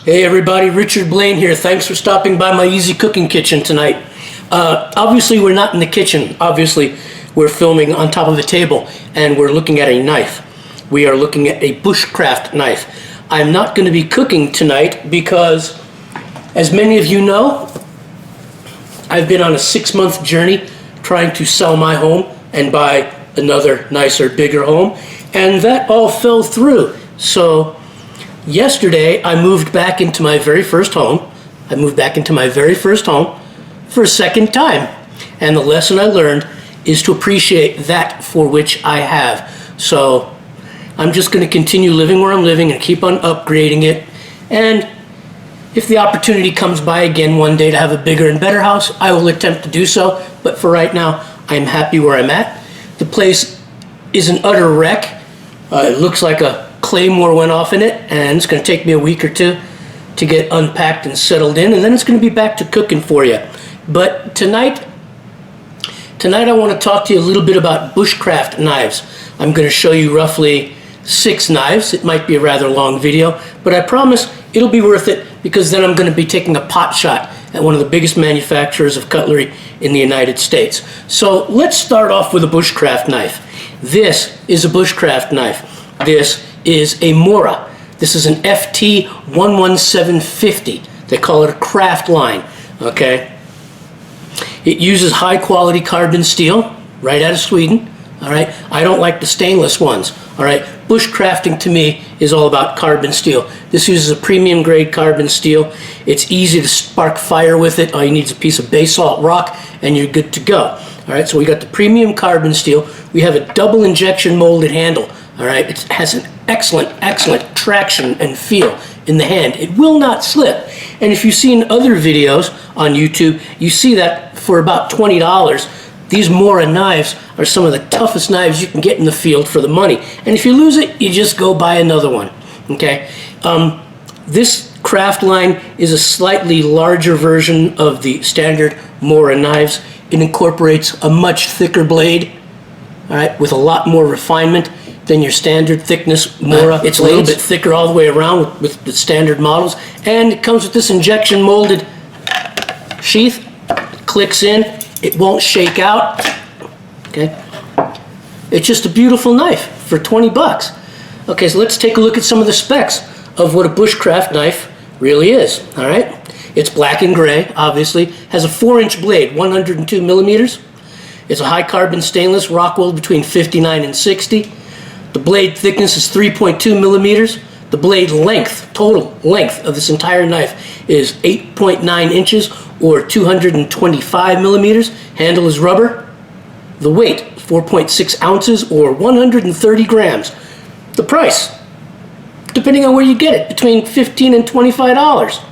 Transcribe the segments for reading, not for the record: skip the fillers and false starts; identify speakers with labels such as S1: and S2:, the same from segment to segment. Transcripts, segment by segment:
S1: Hey everybody, Richard Blaine here. Thanks for stopping by my easy cooking kitchen tonight. Obviously we're not in the kitchen. Obviously we're filming on top of a table and we're looking at a knife. We are looking at a Bushcraft knife. I'm not going to be cooking tonight because, as many of you know, I've been on a 6-month journey trying to sell my home and buy another nicer, bigger home, and that all fell through. So yesterday, I moved back into my very first home. I moved back into my very first home for a second time. And the lesson I learned is to appreciate that for which I have. So I'm just going to continue living where I'm living and keep on upgrading it. And if the opportunity comes by again one day to have a bigger and better house, I will attempt to do so. But for right now, I'm happy where I'm at. The place is an utter wreck. It looks like a claymore went off in it, and it's going to take me a week or two to get unpacked and settled in, and then it's going to be back to cooking for you. But tonight I want to talk to you a little bit about Bushcraft knives. I'm going to show you roughly 6 knives. It might be a rather long video, but I promise it'll be worth it, because then I'm going to be taking a pot shot at one of the biggest manufacturers of cutlery in the United States. So let's start off with a Bushcraft knife. This is a Bushcraft knife. This is a Mora. This is an FT 11750. They call it a craft line, okay? It uses high quality carbon steel right out of Sweden, all right? I don't like the stainless ones, all right? Bushcrafting to me is all about carbon steel. This uses a premium grade carbon steel. It's easy to spark fire with it. All you need is a piece of basalt rock and you're good to go. All right, so we got the premium carbon steel. We have a double injection molded handle. All right, it has an excellent traction and feel in the hand. It will not slip. And if you've seen other videos on YouTube, you see that for about $20, these Mora knives are some of the toughest knives you can get in the field for the money. And if you lose it, you just go buy another one, okay? This craft line is a slightly larger version of the standard Mora knives. It incorporates a much thicker blade, all right, with a lot more refinement than your standard thickness Mora. It's a little bit thicker all the way around with the standard models, and it comes with this injection molded sheath. Clicks in, it won't shake out, okay? It's just a beautiful knife for 20 bucks. Okay, so let's take a look at some of the specs of what a Bushcraft knife really is, all right? It's black and gray, obviously. Has a 4-inch blade, 102 millimeters. It's a high carbon stainless, Rockwell between 59 and 60. The blade thickness is 3.2 millimeters. The blade length, total length of this entire knife is 8.9 inches or 225 millimeters. Handle is rubber. The weight, 4.6 ounces or 130 grams. The price, depending on where you get it, between $15 and $25.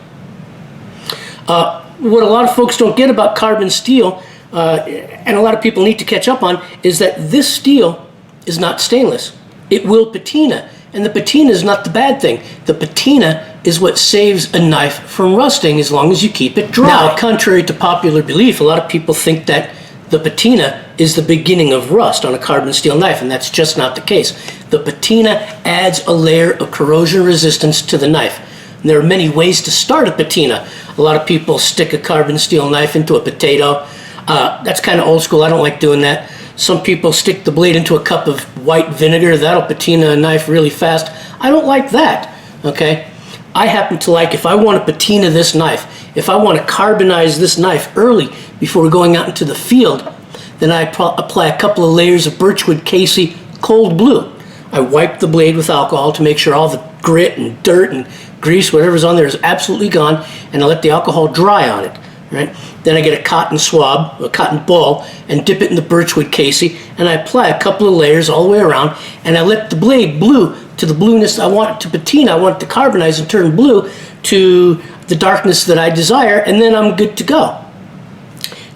S1: What a lot of folks don't get about carbon steel, and a lot of people need to catch up on, is that this steel is not stainless. It will patina, and the patina is not the bad thing. The patina is what saves a knife from rusting as long as you keep it dry. Now, contrary to popular belief, a lot of people think that the patina is the beginning of rust on a carbon steel knife, and that's just not the case. The patina adds a layer of corrosion resistance to the knife. And there are many ways to start a patina. A lot of people stick a carbon steel knife into a potato. That's kind of old school. I don't like doing that. Some people stick the blade into a cup of white vinegar. That'll patina a knife really fast. I don't like that, okay? I happen to like, if I want to patina this knife, if I want to carbonize this knife early before going out into the field, then I apply a couple of layers of Birchwood Casey cold blue. I wipe the blade with alcohol to make sure all the grit and dirt and grease, whatever's on there, is absolutely gone, and I let the alcohol dry on it, right? Then I get a cotton swab, a cotton ball, and dip it in the Birchwood Casey, and I apply a couple of layers all the way around, and I let the blade blue to the blueness I want it to patina. I want it to carbonize and turn blue to the darkness that I desire, and then I'm good to go.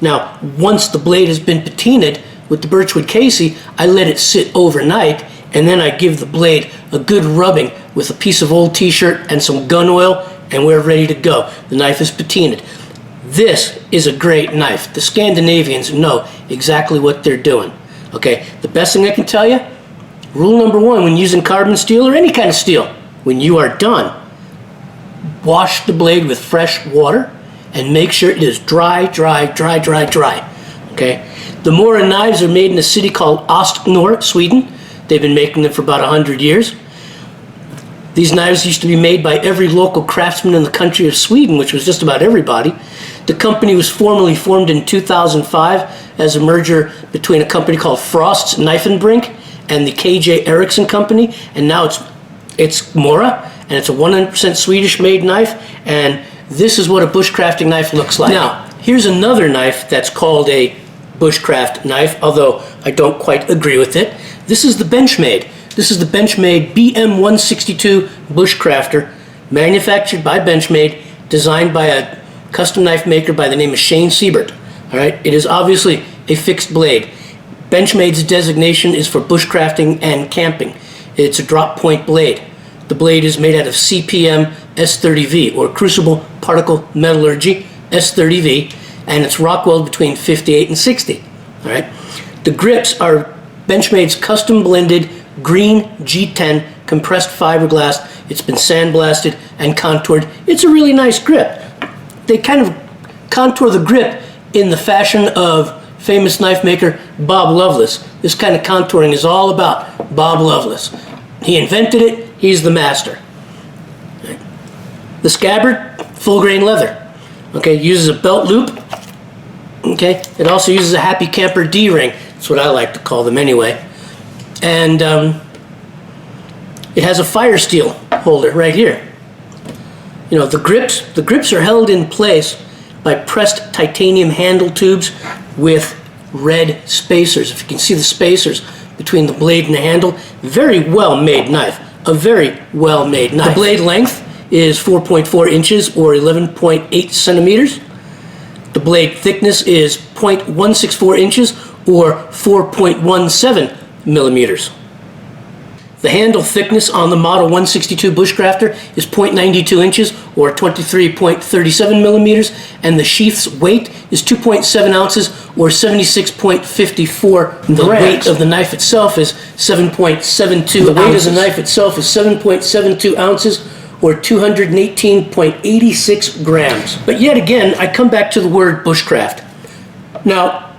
S1: Now, once the blade has been patinaed with the Birchwood Casey, I let it sit overnight, and then I give the blade a good rubbing with a piece of old t-shirt and some gun oil, and we're ready to go. The knife is patinaed. This is a great knife. The Scandinavians know exactly what they're doing. Okay, the best thing I can tell you, rule number 1 when using carbon steel or any kind of steel, when you are done, wash the blade with fresh water and make sure it is dry, dry, dry, dry, dry. Okay? The Mora knives are made in a city called Östnor, Sweden. They've been making them for about 100 years. These knives used to be made by every local craftsman in the country of Sweden, which was just about everybody. The company was formally formed in 2005 as a merger between a company called Frost's Knife and Brink and the KJ Eriksson company, and now it's Mora, and it's a 100% Swedish-made knife, and this is what a bushcrafting knife looks like. Now, here's another knife that's called a bushcraft knife, although I don't quite agree with it. This is the Benchmade. This is the Benchmade Bm162 Bushcrafter, manufactured by Benchmade, designed by a custom knife maker by the name of Shane Siebert. All right, it is obviously a fixed blade. Benchmade's designation is for bushcrafting and camping. It's a drop point blade. The blade is made out of CPM S30V, or Crucible Particle Metallurgy S30V, and it's rock weld between 58 and 60. All right, the grips are Benchmade's custom blended green G10 compressed fiberglass. It's been sandblasted and contoured. It's a really nice grip. They kind of contour the grip in the fashion of famous knife maker Bob Lovelace. This kind of contouring is all about Bob Lovelace. He invented it. He's the master. The scabbard, full grain leather. Okay, uses a belt loop. Okay, it also uses a Happy Camper D-ring. That's what I like to call them anyway. And it has a fire steel holder right here. You know, the grips are held in place by pressed titanium handle tubes with red spacers. If you can see the spacers between the blade and the handle, very well made knife. A very well made knife. The blade length is 4.4 inches or 11.8 centimeters. The blade thickness is 0.164 inches or 4.17 millimeters. The handle thickness on the Model 162 Bushcrafter is 0.92 inches or 23.37 millimeters, and the sheath's weight is 2.7 ounces or 76.54 grams. The weight of the knife itself is 7.72 The weight of the knife itself is 7.72 ounces or 218.86 grams. But yet again, I come back to the word bushcraft. Now,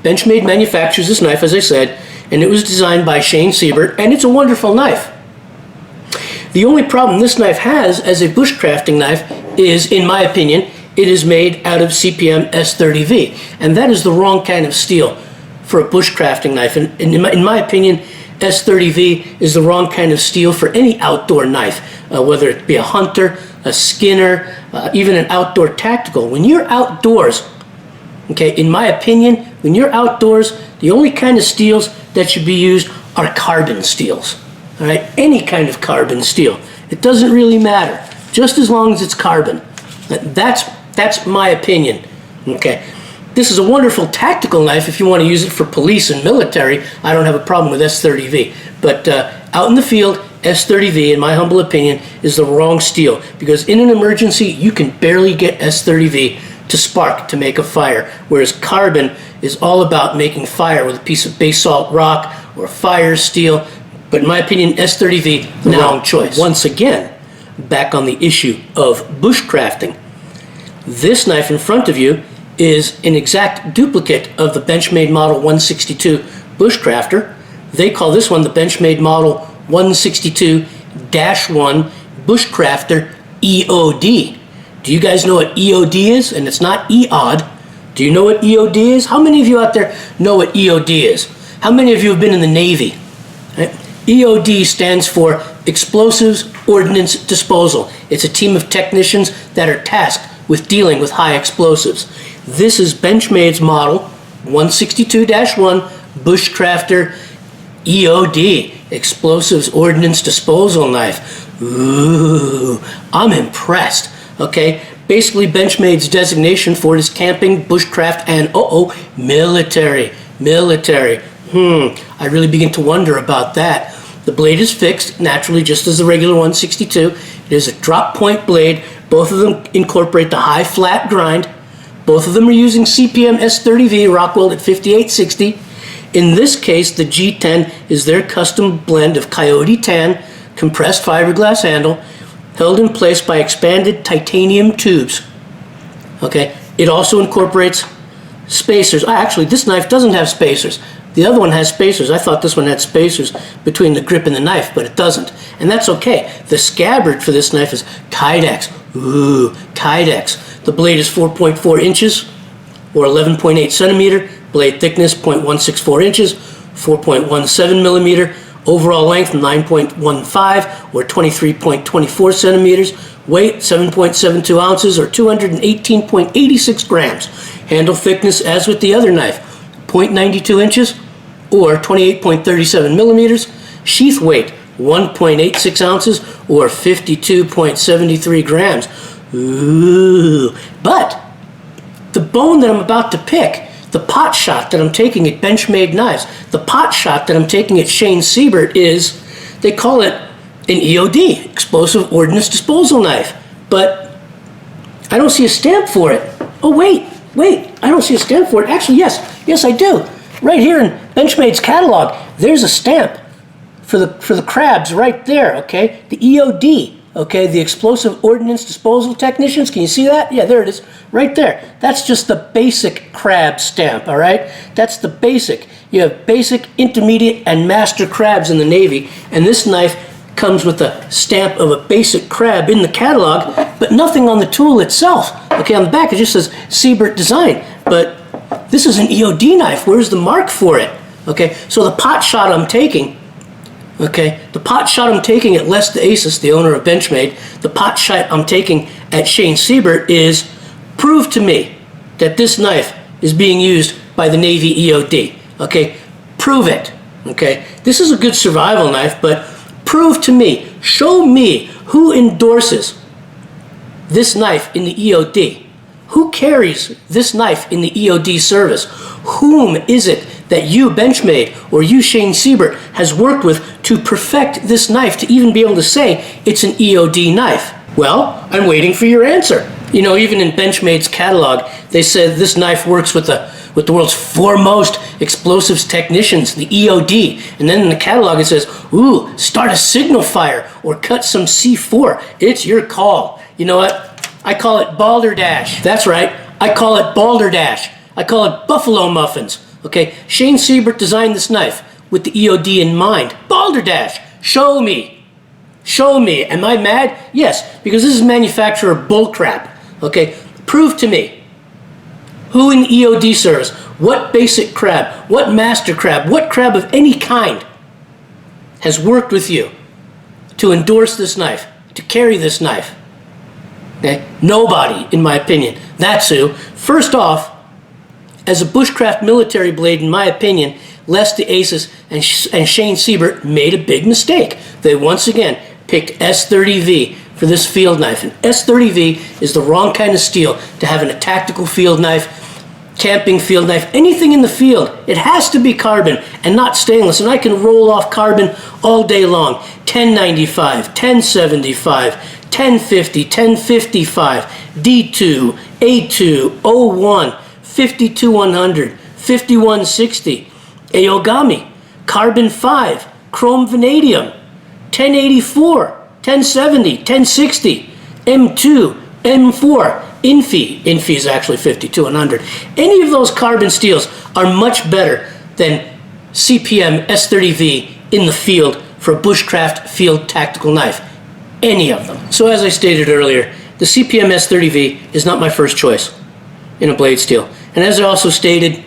S1: Benchmade manufactures this knife, as I said, and it was designed by Shane Siebert, and it's a wonderful knife. The only problem this knife has as a bushcrafting knife is, in my opinion, it is made out of CPM S30V, and that is the wrong kind of steel for a bushcrafting knife. And in my opinion, S30V is the wrong kind of steel for any outdoor knife, whether it be a hunter, a skinner, even an outdoor tactical. When you're outdoors, okay, in my opinion, when you're outdoors, the only kind of steels that should be used are carbon steels. All right, any kind of carbon steel. It doesn't really matter, just as long as it's carbon. That's my opinion. Okay, this is a wonderful tactical knife if you want to use it for police and military. I don't have a problem with S30V, but out in the field, S30V, in my humble opinion, is the wrong steel, because in an emergency, you can barely get S30V to spark, to make a fire, whereas carbon is all about making fire with a piece of basalt rock or fire steel. But in my opinion, S30V, the wrong choice. Once again, back on the issue of bushcrafting. This knife in front of you is an exact duplicate of the Benchmade Model 162 Bushcrafter. They call this one the Benchmade Model 162-1 Bushcrafter EOD. Do you guys know what EOD is? And it's not EOD. Do you know what EOD is? How many of you out there know what EOD is? How many of you have been in the Navy? Right? EOD stands for Explosives Ordnance Disposal. It's a team of technicians that are tasked with dealing with high explosives. This is Benchmade's Model 162-1 Bushcrafter EOD, Explosives Ordnance Disposal Knife. Ooh, I'm impressed. Okay, basically Benchmade's designation for it is camping, bushcraft, and military. I really begin to wonder about that. The blade is fixed, naturally, just as the regular 162. It is a drop point blade. Both of them incorporate the high flat grind. Both of them are using CPM S30V Rockweld at 5860. In this case, the G10 is their custom blend of coyote tan, compressed fiberglass handle, held in place by expanded titanium tubes. Okay, it also incorporates spacers. Actually, this knife doesn't have spacers. The other one has spacers. I thought this one had spacers between the grip and the knife, but it doesn't. And that's okay. The scabbard for this knife is Kydex. Ooh, Kydex. The blade is 4.4 inches or 11.8 centimeter. Blade thickness 0.164 inches, 4.17 millimeter. Overall length 9.15 or 23.24 centimeters. Weight 7.72 ounces or 218.86 grams. Handle thickness as with the other knife, 0.92 inches or 28.37 millimeters. Sheath weight 1.86 ounces or 52.73 grams. Ooh, but the bone that I'm about to pick, the pot shot that I'm taking at Benchmade Knives, the pot shot that I'm taking at Shane Siebert is, they call it an EOD, Explosive Ordnance Disposal Knife. But I don't see a stamp for it. Oh, wait, I don't see a stamp for it. Actually, yes, I do. Right here in Benchmade's catalog, there's a stamp for the crabs right there, okay? The EOD, okay, the Explosive Ordnance Disposal Technicians. Can you see that? Yeah, there it is, right there. That's just the basic crab stamp, all right? That's the basic. You have basic, intermediate, and master crabs in the Navy, and this knife comes with a stamp of a basic crab in the catalog, but nothing on the tool itself. Okay, on the back it just says Siebert Design, but this is an EOD knife. Where's the mark for it? Okay, so the pot shot I'm taking, at Les DeAces, the owner of Benchmade, the pot shot I'm taking at Shane Siebert is, prove to me that this knife is being used by the Navy EOD. Okay, prove it. Okay, this is a good survival knife, but prove to me, show me who endorses this knife in the EOD. Who carries this knife in the EOD service? Whom is it that you, Benchmade, or you, Shane Siebert, has worked with to perfect this knife to even be able to say it's an EOD knife? Well, I'm waiting for your answer. You know, even in Benchmade's catalog, they said this knife works with the world's foremost explosives technicians, the EOD. And then in the catalog it says, ooh, start a signal fire or cut some C4. It's your call. You know what? I call it balderdash. That's right. I call it balderdash. I call it buffalo muffins. Okay, Shane Siebert designed this knife with the EOD in mind. Balderdash. Show me. Show me. Am I mad? Yes, because this is manufacturer bullcrap. Okay, prove to me. Who in the EOD service, what basic crab, what master crab, what crab of any kind has worked with you to endorse this knife, to carry this knife? Okay? Nobody, in my opinion. That's who. First off, as a Bushcraft military blade, in my opinion, Les DeAces and Shane Siebert made a big mistake. They once again picked S30V for this field knife. And S30V is the wrong kind of steel to have in a tactical field knife, camping field knife, anything in the field. It has to be carbon and not stainless. And I can roll off carbon all day long. 1095, 1075, 1050, 1055, D2, A2, O1, 52100, 5160, Aogami, carbon 5, chrome vanadium, 1084, 1070, 1060, M2, M4, Infi is actually 5200. Any of those carbon steels are much better than CPM S30V in the field for a Bushcraft field tactical knife. Any of them. So as I stated earlier, the CPM S30V is not my first choice in a blade steel. And as I also stated,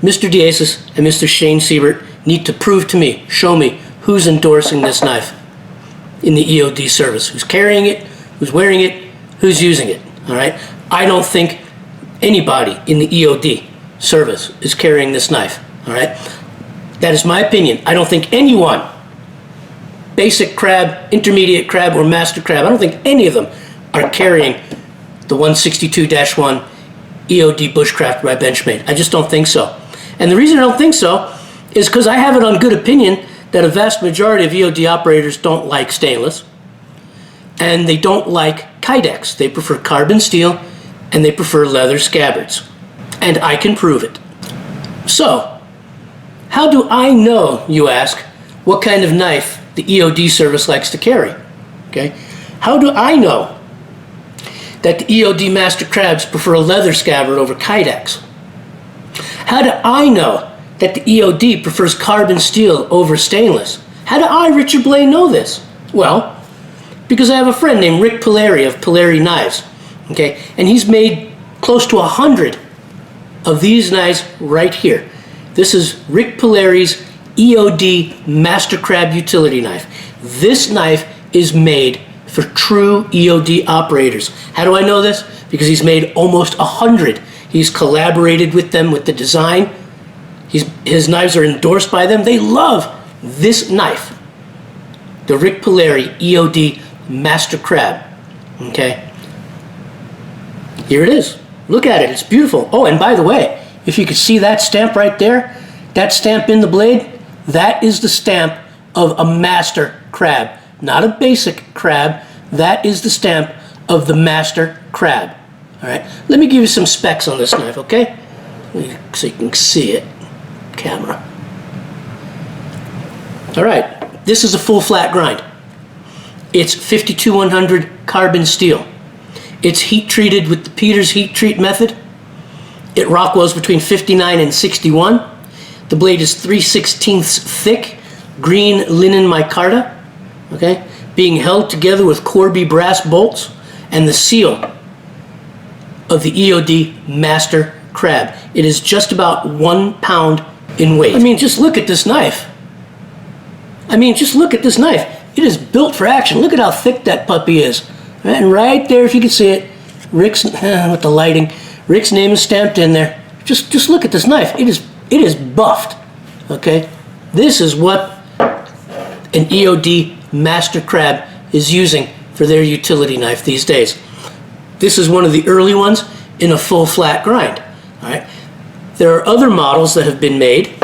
S1: Mr. DeAces and Mr. Shane Siebert need to prove to me, show me, who's endorsing this knife in the EOD service. Who's carrying it, who's wearing it, who's using it, all right? I don't think anybody in the EOD service is carrying this knife, all right? That is my opinion. I don't think anyone, basic crab, intermediate crab, or master crab, I don't think any of them are carrying the 162-1 EOD Bushcraft by Benchmade. I just don't think so. And the reason I don't think so is because I have it on good opinion that a vast majority of EOD operators don't like stainless, and they don't like Kydex. They prefer carbon steel, and they prefer leather scabbards. And I can prove it. So, how do I know, you ask, what kind of knife the EOD service likes to carry? Okay? How do I know that the EOD Master Crabs prefer a leather scabbard over Kydex? How do I know that the EOD prefers carbon steel over stainless? How do I, Richard Blaine, know this? Well, because I have a friend named Rick Pileri of Pileri Knives, okay? And he's made close to 100 of these knives right here. This is Rick Pileri's EOD Master Crab utility knife. This knife is made for true EOD operators. How do I know this? Because he's made almost 100. He's collaborated with them with the design. His knives are endorsed by them. They love this knife, the Rick Pileri EOD Master Crab. Okay, here it is. Look at it, it's beautiful. Oh, and by the way, if you could see that stamp right there, that stamp in the blade, that is the stamp of a Master Crab, not a basic crab. That is the stamp of the Master Crab. All right, let me give you some specs on this knife, okay? So you can see it, camera. All right, this is a full flat grind. It's 52100 carbon steel. It's heat treated with the Peters heat treat method. It Rockwells between 59 and 61. The blade is 3/16 thick, green linen micarta, okay? Being held together with Corby brass bolts and the seal of the EOD Master Crab. It is just about 1 pound in weight. I mean, just look at this knife. Just look at this knife. It is built for action. Look at how thick that puppy is. And right there, if you can see it, Rick's, with the lighting, Rick's name is stamped in there. Just look at this knife. It is buffed, okay? This is what an EOD Master Crab is using for their utility knife these days. This is one of the early ones in a full flat grind, all right? There are other models that have been made.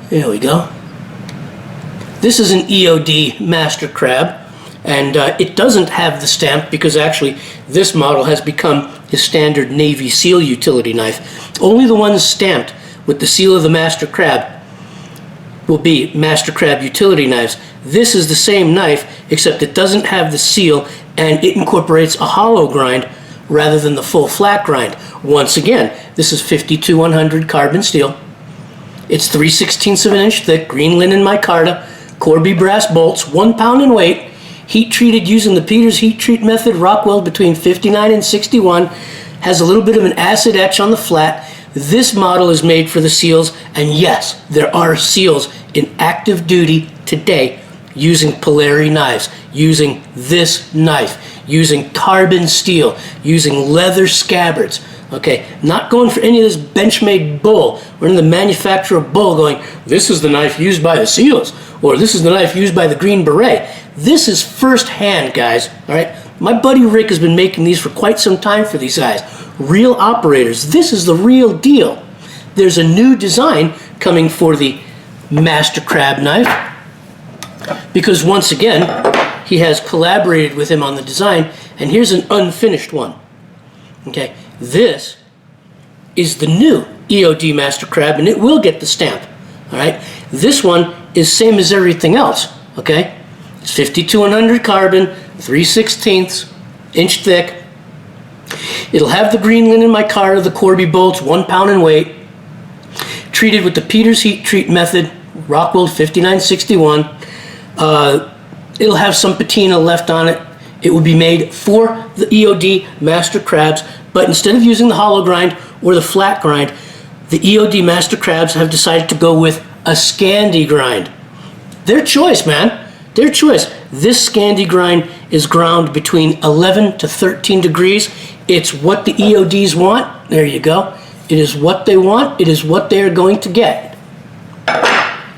S1: There we go. This is an EOD Master Crab, and it doesn't have the stamp because actually this model has become his standard Navy SEAL utility knife. Only the ones stamped with the seal of the Master Crab will be Master Crab utility knives. This is the same knife, except it doesn't have the seal and it incorporates a hollow grind rather than the full flat grind. Once again, this is 52100 carbon steel. It's 3/16 of an inch thick, green linen micarta, Corby brass bolts, 1 pound in weight, heat treated using the Peters heat treat method, Rockwell between 59 and 61, has a little bit of an acid etch on the flat. This model is made for the SEALs, and yes, there are SEALs in active duty today using Pileri knives, using this knife, using carbon steel, using leather scabbards. Okay, not going for any of this Benchmade bull, or in the manufacturer bull going, this is the knife used by the SEALs, or this is the knife used by the Green Beret. This is first hand, guys, all right? My buddy Rick has been making these for quite some time for these guys. Real operators, this is the real deal. There's a new design coming for the Master Crab knife, because once again, he has collaborated with him on the design, and here's an unfinished one, okay? This is the new EOD Master Crab, and it will get the stamp, all right? This one is same as everything else, okay? It's 52100 carbon, 3/16 inch thick. It'll have the green linen micarta, the Corby bolts, 1 pound in weight, treated with the Peters heat treat method, Rockwell 5961. It'll have some patina left on it. It will be made for the EOD Master Crabs, but instead of using the hollow grind or the flat grind, the EOD Master Crabs have decided to go with a Scandi grind. Their choice, man. Their choice. This Scandi grind is ground between 11 to 13 degrees. It's what the EODs want. There you go. It is what they want. It is what they are going to get.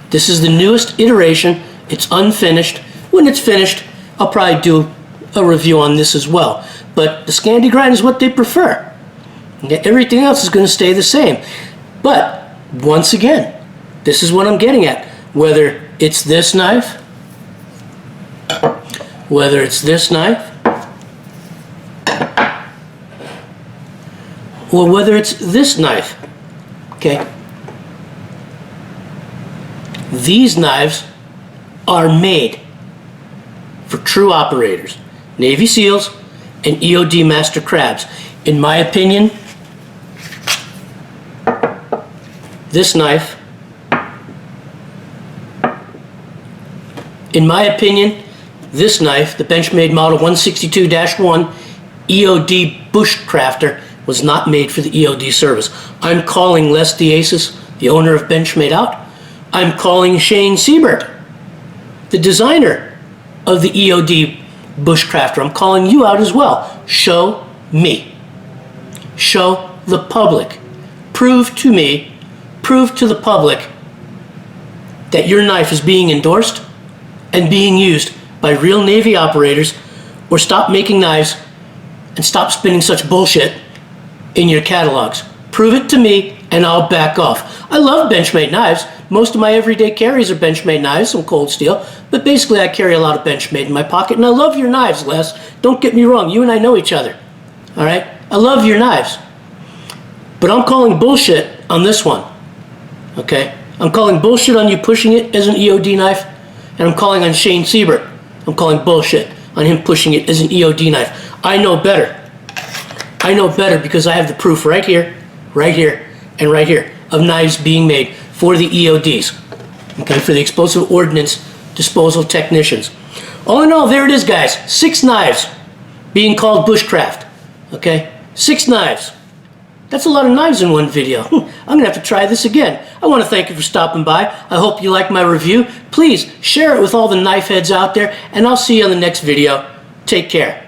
S1: This is the newest iteration. It's unfinished. When it's finished, I'll probably do a review on this as well. But the Scandi grind is what they prefer. Okay? Everything else is going to stay the same. But once again, this is what I'm getting at. Whether it's this knife, whether it's this knife, or whether it's this knife, okay? These knives are made for true operators, Navy SEALs and EOD Master Crabs. In my opinion, this knife, the Benchmade Model 162-1 EOD Bushcrafter, was not made for the EOD service. I'm calling Les Diasis, the owner of Benchmade, out. I'm calling Shane Siebert, the designer of the EOD Bushcrafter. I'm calling you out as well. Show me. Show the public. Prove to me, prove to the public that your knife is being endorsed and being used by real Navy operators, or stop making knives and stop spinning such bullshit in your catalogs. Prove it to me and I'll back off. I love Benchmade knives. Most of my everyday carries are Benchmade knives, some cold steel, but basically I carry a lot of Benchmade in my pocket, and I love your knives, Les. Don't get me wrong, you and I know each other, all right? I love your knives, but I'm calling bullshit on this one, okay? I'm calling bullshit on you pushing it as an EOD knife, and I'm calling on Shane Siebert. I'm calling bullshit on him pushing it as an EOD knife. I know better. I know better because I have the proof right here, and right here of knives being made for the EODs, okay, for the explosive ordnance disposal technicians. All in all, there it is, guys. 6 knives being called Bushcraft, okay? 6 knives. That's a lot of knives in one video. I'm gonna have to try this again. I want to thank you for stopping by. I hope you like my review. Please share it with all the knife heads out there, and I'll see you on the next video. Take care.